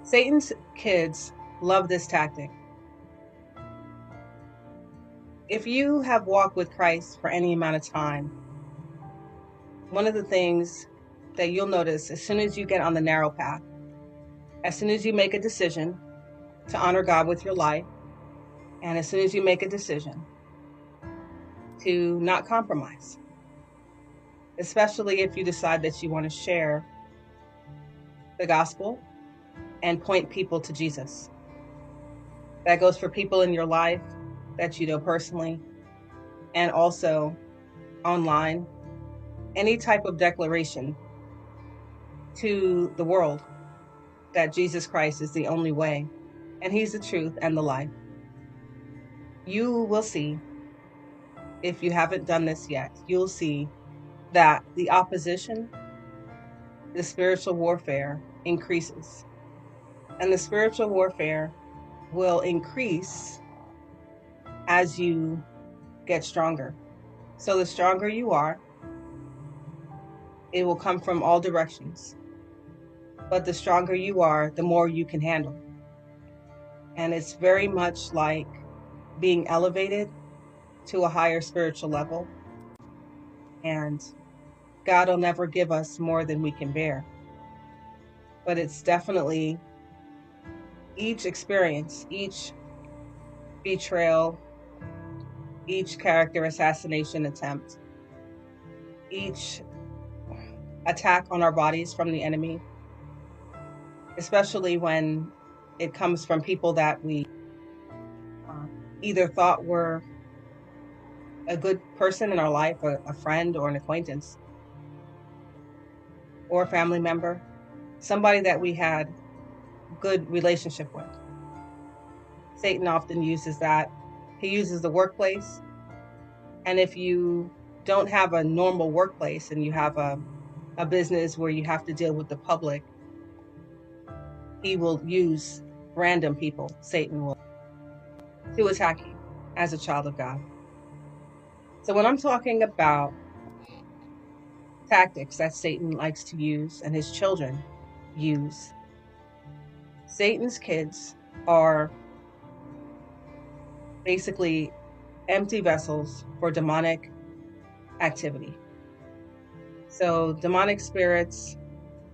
Satan's kids love this tactic. If you have walked with Christ for any amount of time, one of the things that you'll notice as soon as you get on the narrow path, as soon as you make a decision to honor God with your life, and as soon as you make a decision to not compromise, especially if you decide that you want to share the gospel and point people to Jesus. That goes for people in your life that you know personally, and also online. Any type of declaration to the world that Jesus Christ is the only way, and he's the truth and the life. You will see, if you haven't done this yet, you'll see that the opposition, the spiritual warfare increases. And the spiritual warfare will increase as you get stronger. So the stronger you are, it will come from all directions. But the stronger you are, the more you can handle. And it's very much like being elevated to a higher spiritual level. And God will never give us more than we can bear. But it's definitely each experience, each betrayal, each character assassination attempt, each attack on our bodies from the enemy, especially when it comes from people that we either thought were a good person in our life, a friend or an acquaintance, or a family member, somebody that we had good relationship with. Satan often uses that. He uses the workplace. And if you don't have a normal workplace and you have a business where you have to deal with the public, he will use random people, Satan will, to attack you as a child of God. So when I'm talking about tactics that Satan likes to use and his children use, Satan's kids are basically empty vessels for demonic activity. So demonic spirits,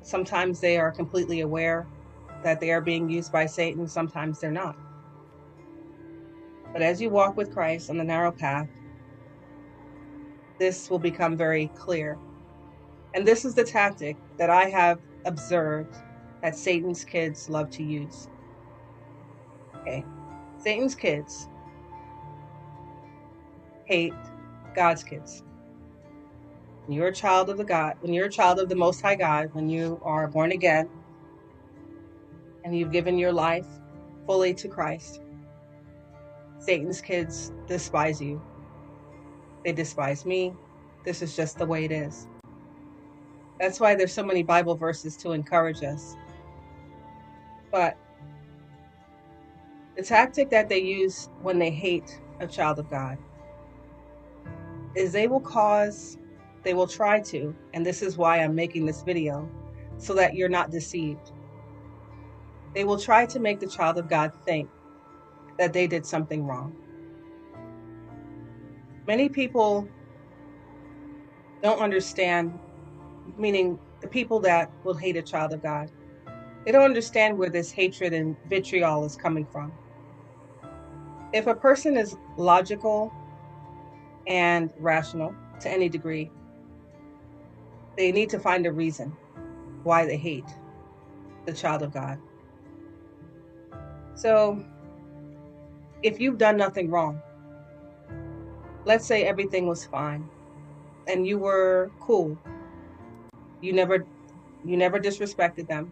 sometimes they are completely aware that they are being used by Satan, sometimes they're not. But as you walk with Christ on the narrow path, this will become very clear. And this is the tactic that I have observed that Satan's kids love to use. Okay. Satan's kids hate God's kids. When you're a child of the Most High God, when you are born again and you've given your life fully to Christ, Satan's kids despise you. They despise me. This is just the way it is. That's why there's so many Bible verses to encourage us. But the tactic that they use when they hate a child of God is they will try to, and this is why I'm making this video, so that you're not deceived. They will try to make the child of God think that they did something wrong. Many people don't understand, meaning the people that will hate a child of God, they don't understand where this hatred and vitriol is coming from. If a person is logical and rational to any degree, they need to find a reason why they hate the child of God. So if you've done nothing wrong, let's say everything was fine and you were cool, you never disrespected them,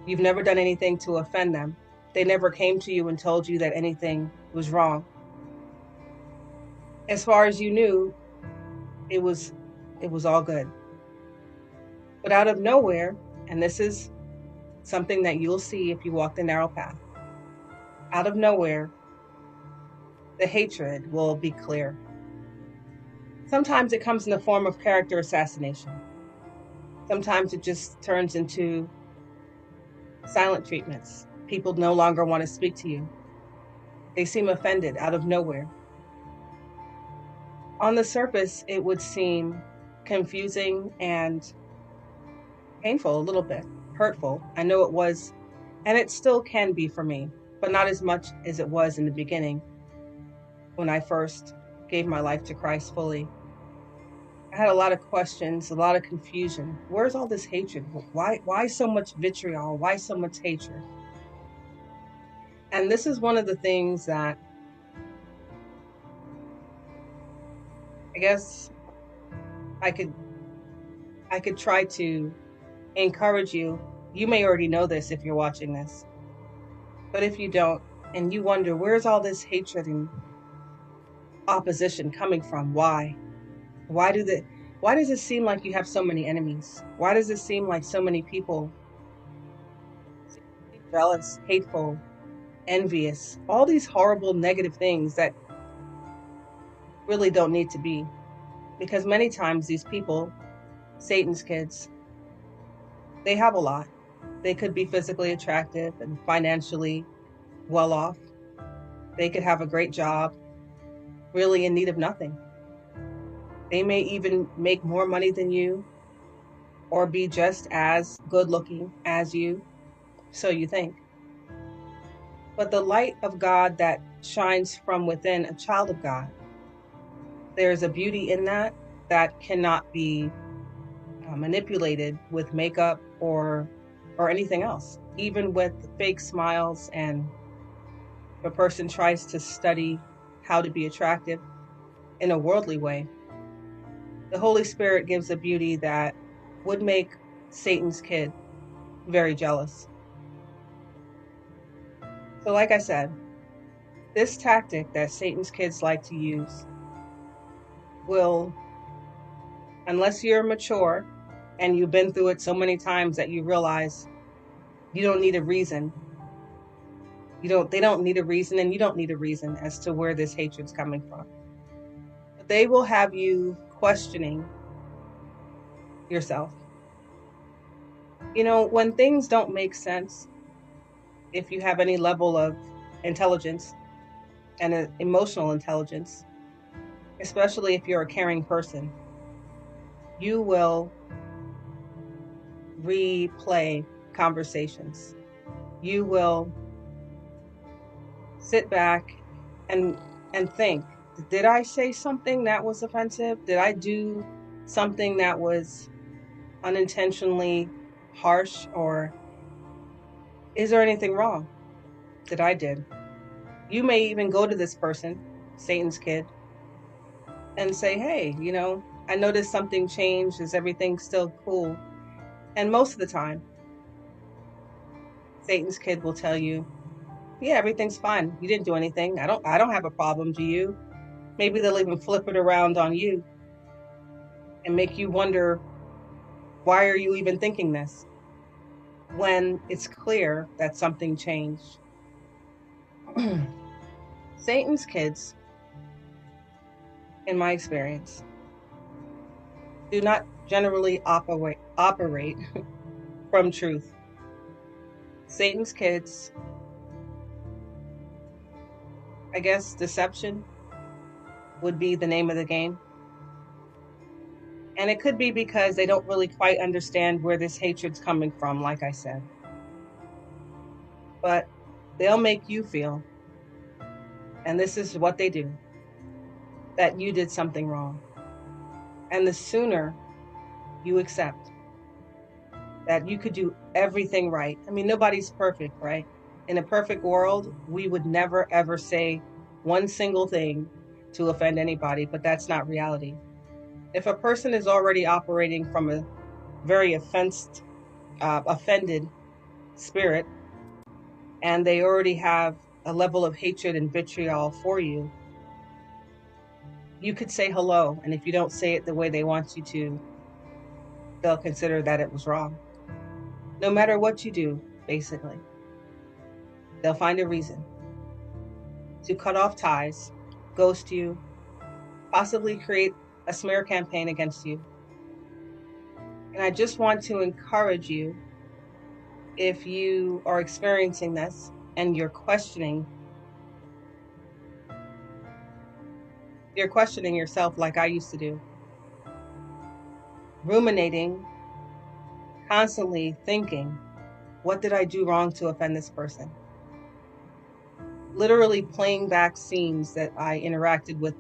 you've never done anything to offend them, they never came to you and told you that anything was wrong. As far as you knew, it was all good. But out of nowhere, and this is something that you'll see if you walk the narrow path, out of nowhere, the hatred will be clear. Sometimes it comes in the form of character assassination. Sometimes it just turns into silent treatments. People no longer want to speak to you. They seem offended out of nowhere. On the surface, it would seem confusing and painful, a little bit hurtful. I know it was, and it still can be for me, but not as much as it was in the beginning when I first gave my life to Christ fully. I had a lot of questions, a lot of confusion. Where's all this hatred? Why so much vitriol? Why so much hatred? And this is one of the things that I guess I could try to encourage you. You may already know this if you're watching this, but if you don't, and you wonder, where's all this hatred and opposition coming from? Why? Why does it seem like you have so many enemies? Why does it seem like so many people jealous, hateful, envious, all these horrible negative things that really don't need to be? Because many times these people, Satan's kids, they have a lot. They could be physically attractive and financially well off. They could have a great job, really in need of nothing. They may even make more money than you or be just as good looking as you, so you think. But the light of God that shines from within a child of God, there's a beauty in that cannot be manipulated with makeup or anything else. Even with fake smiles, and if a person tries to study how to be attractive in a worldly way, the Holy Spirit gives a beauty that would make Satan's kid very jealous. So like I said, this tactic that Satan's kids like to use will, unless you're mature and you've been through it so many times that you realize you don't need a reason. They don't need a reason, and you don't need a reason as to where this hatred's coming from. But they will have you questioning yourself. When things don't make sense, if you have any level of intelligence and emotional intelligence, especially if you're a caring person, you will replay conversations. You will sit back and think, did I say something that was offensive? Did I do something that was unintentionally harsh? Or is there anything wrong that I did? You may even go to this person, Satan's kid, and say, hey, I noticed something changed. Is everything still cool? And most of the time, Satan's kid will tell you, yeah, everything's fine. You didn't do anything. I don't have a problem, do you? Maybe they'll even flip it around on you and make you wonder, why are you even thinking this? When it's clear that something changed. Satan's kids, in my experience, do not generally operate from truth. Satan's kids, I guess deception would be the name of the game. And it could be because they don't really quite understand where this hatred's coming from, like I said. But they'll make you feel, and this is what they do, that you did something wrong. And the sooner you accept that you could do everything right. I mean, nobody's perfect, right? In a perfect world, we would never, ever say one single thing to offend anybody, but that's not reality. If a person is already operating from a very offended spirit, and they already have a level of hatred and vitriol for you, you could say hello, and if you don't say it the way they want you to, they'll consider that it was wrong. No matter what you do, basically, they'll find a reason to cut off ties, ghost you, possibly create a smear campaign against you. And I just want to encourage you if you are experiencing this and you're questioning yourself like I used to do, ruminating, constantly thinking, what did I do wrong to offend this person? Literally playing back scenes that I interacted with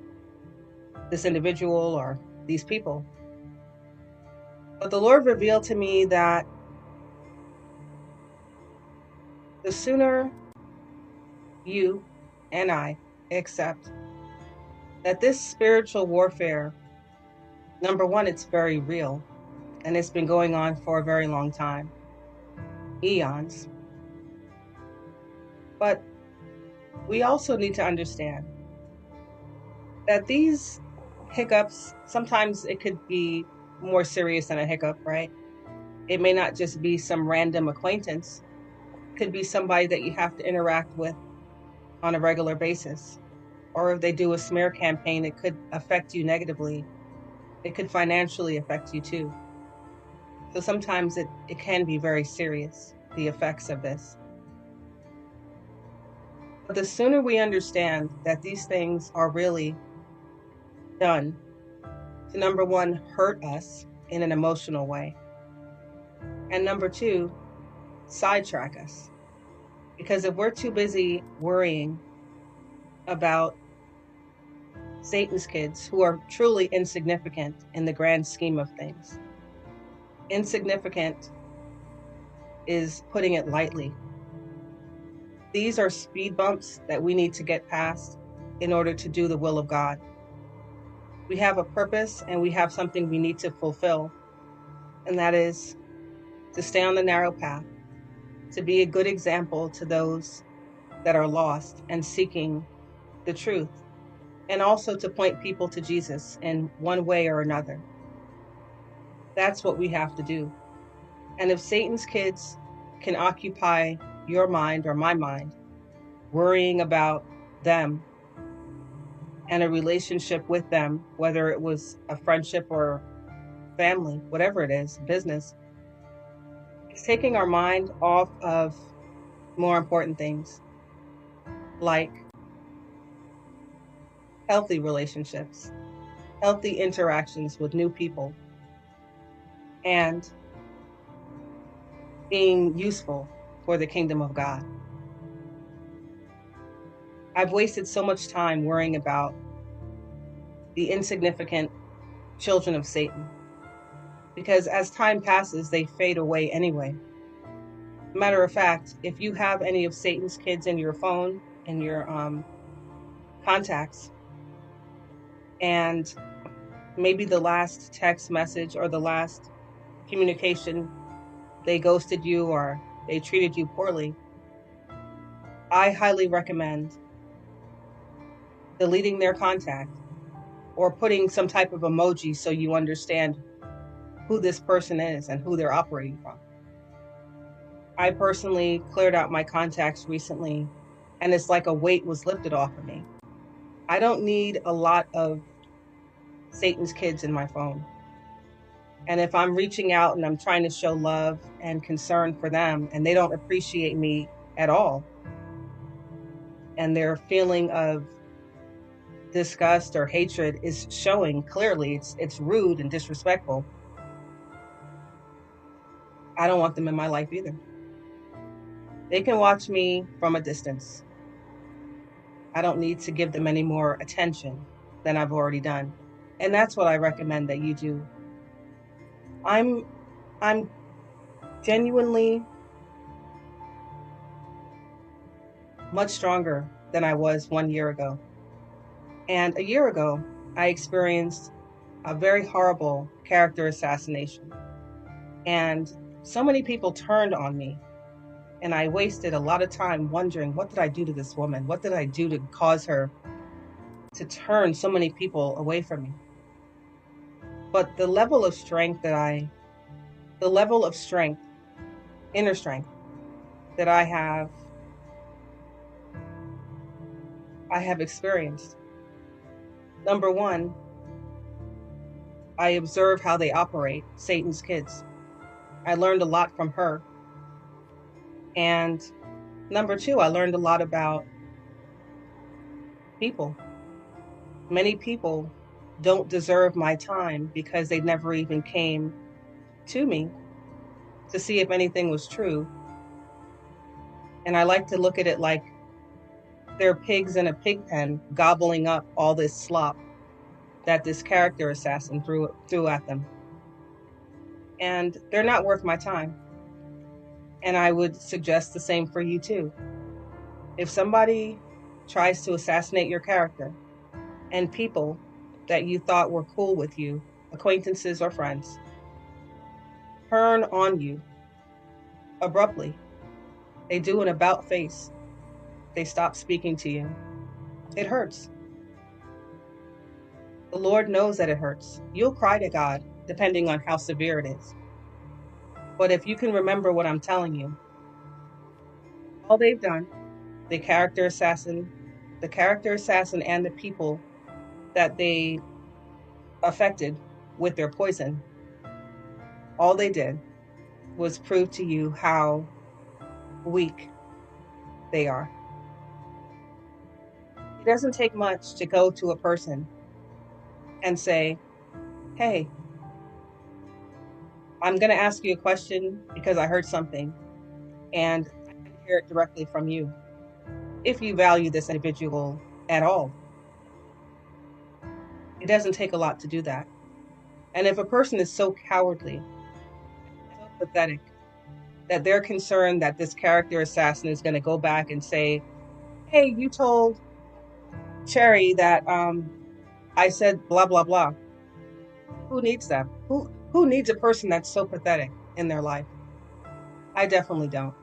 this individual or these people. But the Lord revealed to me that the sooner you and I accept that this spiritual warfare, number one, it's very real and it's been going on for a very long time, eons. But we also need to understand that these hiccups, sometimes it could be more serious than a hiccup, right? It may not just be some random acquaintance. It could be somebody that you have to interact with on a regular basis. Or if they do a smear campaign, it could affect you negatively. It could financially affect you too. So sometimes it can be very serious, the effects of this. But the sooner we understand that these things are really done to, number one, hurt us in an emotional way, and number two, sidetrack us. Because if we're too busy worrying about Satan's kids who are truly insignificant in the grand scheme of things, insignificant is putting it lightly. These are speed bumps that we need to get past in order to do the will of God. We have a purpose and we have something we need to fulfill, and that is to stay on the narrow path, to be a good example to those that are lost and seeking the truth, and also to point people to Jesus in one way or another. That's what we have to do. And if Satan's kids can occupy your mind or my mind, worrying about them and a relationship with them, whether it was a friendship or family, whatever it is, business, it's taking our mind off of more important things like healthy relationships, healthy interactions with new people, and being useful for the kingdom of God. I've wasted so much time worrying about the insignificant children of Satan, because as time passes, they fade away anyway. Matter of fact, if you have any of Satan's kids in your phone, in your contacts, and maybe the last text message or the last communication, they ghosted you or they treated you poorly, I highly recommend deleting their contact or putting some type of emoji so you understand who this person is and who they're operating from. I personally cleared out my contacts recently, and it's like a weight was lifted off of me. I don't need a lot of Satan's kids in my phone. And if I'm reaching out and I'm trying to show love and concern for them and they don't appreciate me at all, and their feeling of disgust or hatred is showing clearly, it's rude and disrespectful, I don't want them in my life either. They can watch me from a distance. I don't need to give them any more attention than I've already done. And that's what I recommend that you do. I'm genuinely much stronger than I was 1 year ago. And a year ago, I experienced a very horrible character assassination. And so many people turned on me. And I wasted a lot of time wondering, what did I do to this woman? What did I do to cause her to turn so many people away from me? But the level of strength, inner strength that I have experienced. Number one, I observe how they operate, Satan's kids. I learned a lot from her. And number two, I learned a lot about people. Many people don't deserve my time because they never even came to me to see if anything was true. And I like to look at it like they're pigs in a pig pen gobbling up all this slop that this character assassin threw at them. And they're not worth my time. And I would suggest the same for you too. If somebody tries to assassinate your character, and people that you thought were cool with you, acquaintances or friends, turn on you abruptly, they do an about face, they stop speaking to you, it hurts. The Lord knows that it hurts. You'll cry to God, depending on how severe it is. But if you can remember what I'm telling you, all they've done, the character assassin and the people that they affected with their poison, all they did was prove to you how weak they are. It doesn't take much to go to a person and say, hey, I'm going to ask you a question because I heard something and I can hear it directly from you. If you value this individual at all, it doesn't take a lot to do that. And if a person is so cowardly, so pathetic, that they're concerned that this character assassin is going to go back and say, hey, you told Cherry that I said blah, blah, blah. Who needs that? Who needs a person that's so pathetic in their life? I definitely don't.